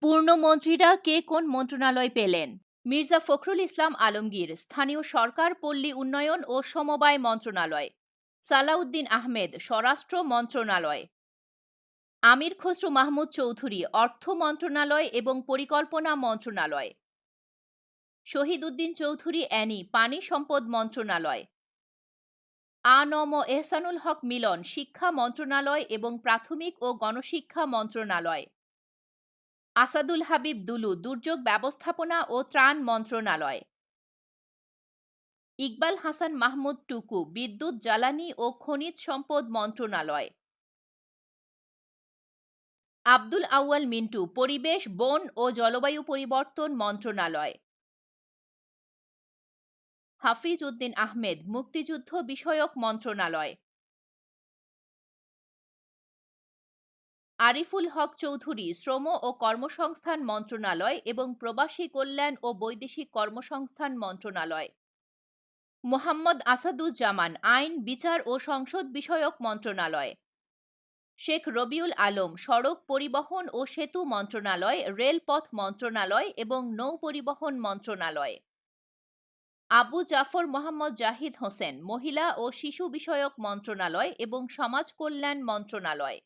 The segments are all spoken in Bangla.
পূর্ণমন্ত্রীরা কে কোন মন্ত্রণালয় পেলেন? মির্জা ফখরুল ইসলাম আলমগীর, স্থানীয় সরকার, পল্লী উন্নয়ন ও সমবায় মন্ত্রণালয়। সালাউদ্দিন আহমেদ, স্বরাষ্ট্র মন্ত্রণালয়। আমির খসরু মাহমুদ চৌধুরী, অর্থ মন্ত্রণালয় এবং পরিকল্পনা মন্ত্রণালয়। শহীদ উদ্দিন চৌধুরী অ্যানি, পানি সম্পদ মন্ত্রণালয়। আ.ন.ম এহসানুল হক মিলন, শিক্ষা মন্ত্রণালয় এবং প্রাথমিক ও গণশিক্ষা মন্ত্রণালয়। আসাদুল হাবিব দুলু, দুর্যোগ ব্যবস্থাপনা ও ত্রাণ মন্ত্রণালয়। ইকবাল হাসান মাহমুদ টুকু, বিদ্যুৎ, জ্বালানি ও খনিজ সম্পদ মন্ত্রণালয়। আব্দুল আউয়াল মিন্টু, পরিবেশ, বন ও জলবায়ু পরিবর্তন মন্ত্রণালয়। হাফিজ উদ্দিন আহমেদ, মুক্তিযুদ্ধ বিষয়ক মন্ত্রণালয়। আরিফুল হক চৌধুরী, শ্রম ও কর্মসংস্থান মন্ত্রণালয় এবং প্রবাসী কল্যাণ ও বৈদেশিক কর্মসংস্থান মন্ত্রণালয়। মোহাম্মদ আসাদুজ্জামান, আইন, বিচার ও সংসদ বিষয়ক মন্ত্রণালয়। শেখ রবিউল আলম, সড়ক পরিবহন ও সেতু মন্ত্রণালয়, রেলপথ মন্ত্রণালয় এবং নৌ পরিবহন মন্ত্রণালয়। আবু জাফর মোহাম্মদ জাহিদ হোসেন, মহিলা ও শিশু বিষয়ক মন্ত্রণালয় এবং সমাজ কল্যাণ মন্ত্রণালয়।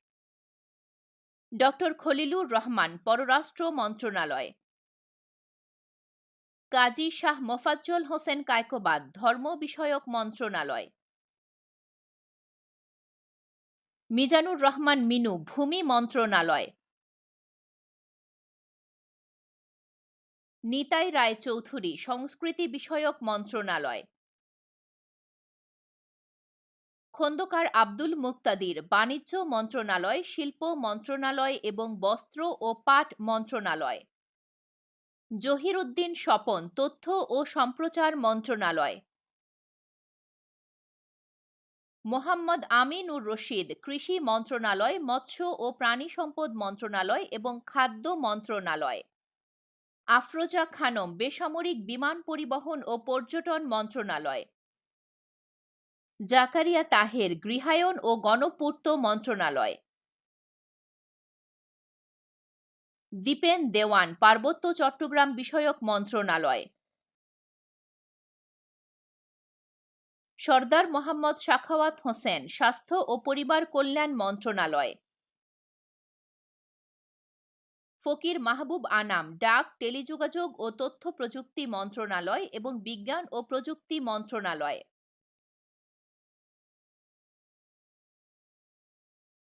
ডক্টর খলিলুর রহমান, পররাষ্ট্র মন্ত্রণালয়। কাজী শাহ মোফাজ্জল হোসেন কায়কোবাদ, ধর্ম বিষয়ক মন্ত্রণালয়। মিজানুর রহমান মিনু, ভূমি মন্ত্রণালয়। নিতাই রায় চৌধুরী, সংস্কৃতি বিষয়ক মন্ত্রণালয়। খন্দকার আব্দুল মুক্তাদির, বাণিজ্য মন্ত্রণালয়, শিল্প মন্ত্রণালয় এবং বস্ত্র ও পাট মন্ত্রণালয়। জহির উদ্দিন স্বপন, তথ্য ও সম্প্রচার মন্ত্রণালয়। মোহাম্মদ আমিনুর রশিদ, কৃষি মন্ত্রণালয়, মৎস্য ও প্রাণী সম্পদ মন্ত্রণালয় এবং খাদ্য মন্ত্রণালয়। আফরোজা খানম, বেসামরিক বিমান পরিবহন ও পর্যটন মন্ত্রণালয়। জাকারিয়া তাহের, গৃহায়ন ও গণপূর্ত মন্ত্রণালয়। দীপেন দেওয়ান, পার্বত্য চট্টগ্রাম বিষয়ক মন্ত্রণালয়। সরদার মোহাম্মদ সাখাওয়াত হোসেন, স্বাস্থ্য ও পরিবার কল্যাণ মন্ত্রণালয়। ফকির মাহবুব আনাম, ডাক, টেলিযোগাযোগ ও তথ্য প্রযুক্তি মন্ত্রণালয় এবং বিজ্ঞান ও প্রযুক্তি মন্ত্রণালয়।